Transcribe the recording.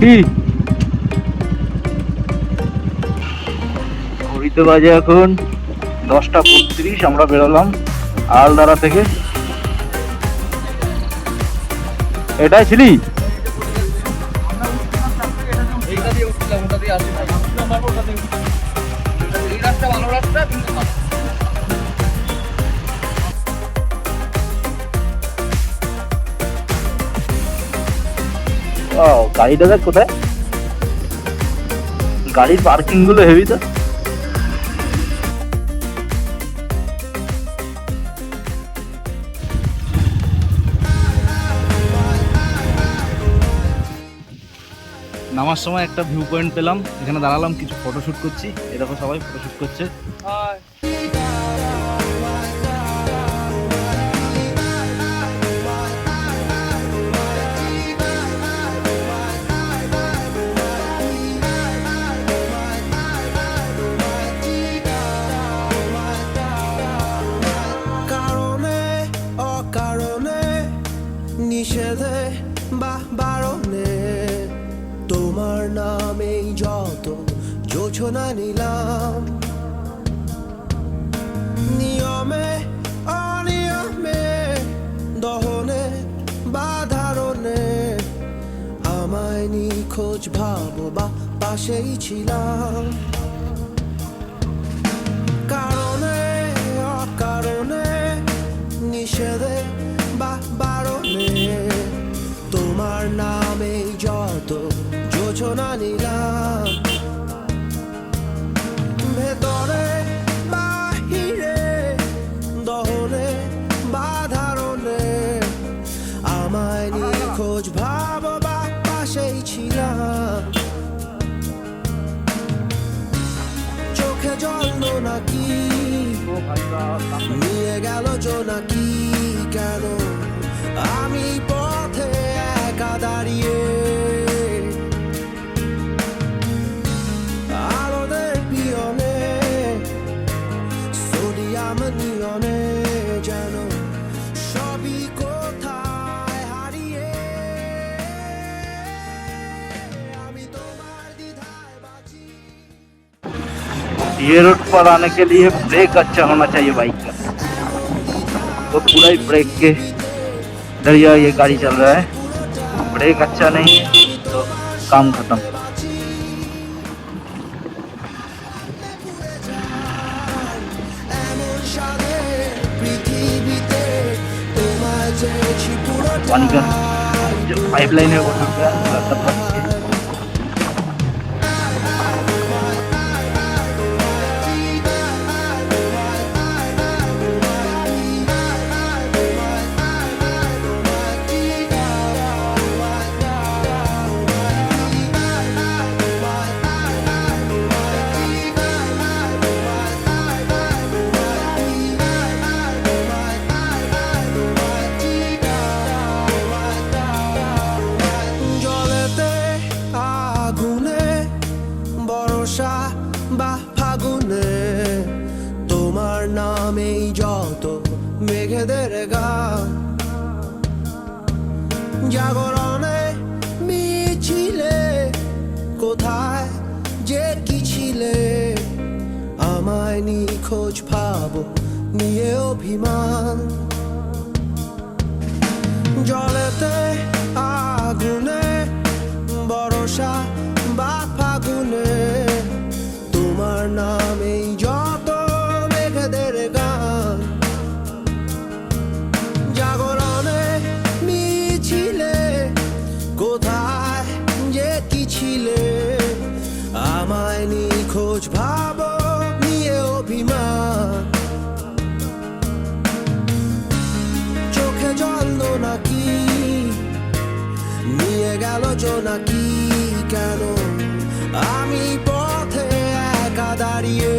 কি ঘড়িতে বাজে এখন 10টা 32। আমরা বেরোলাম আলদারা থেকে। এটাই ছিলি? গাড়িটা দেখ কোথায়, গাড়ির পার্কিং গুলো হেভি তো। নামার সময় একটা ভিউ পয়েন্ট পেলাম, এখানে দাঁড়ালাম, কিছু ফটোশুট করছি। এরকম সবাই ফটোশুট করছে। নিষেধে বা বারণে তোমার নামেই যত যোজনা নিলাম, নিয়মে অনিয়মে দহনে বা ধারণে আমায় নিখোঁজ ভাবো বা পাশেই ছিলাম। কারণে অকারণে নিষেধে বা বারণে তোমার নামে যত যোজনা নিলাম, ভেতরে বাহিরে দহনে বা ধারণে আমায় নিখোঁজ ভাব বা পাশেই ছিলাম। চোখে জল নাকি নিয়ে গেল জোনাকি, কেন আমি পথে একা দাঁড়িয়ে আলোদের পিয়নে সোডিয়াম নিয়নে যেন সবই কোথায় হারিয়ে আমি তোমার দ্বিধায় বাঁচি। ये रोड पर आने के लिए ब्रेक अच्छा होना चाहिए बाइक का, तो पूरा ही ब्रेक के जरिए ये गाड़ी चल रहा है। ब्रेक अच्छा नहीं है तो काम खत्म। पानी का जो पाइपलाइन है वो टूट गया, বা ফাগুনে তোমার নামেই যত মেঘেদের গান, জাগরণে মিছিলে কোথায় যে কি ছিলে আমায় নিখোঁজ ভাবো নিয়ে অভিমান, জলেতে আগুনে বর্ষা বা ফাগুনে তোমার নামেই যত মেঘেদের গান, জাগরণে মিছিলে কোথায় যে কি ছিলে আমায় নিখোঁজ ভাবো নিয়ে অভিমান। চোখে জল নাকি নিয়ে গেল জোনাকি, কেন আমি পথে একা দাঁড়িয়ে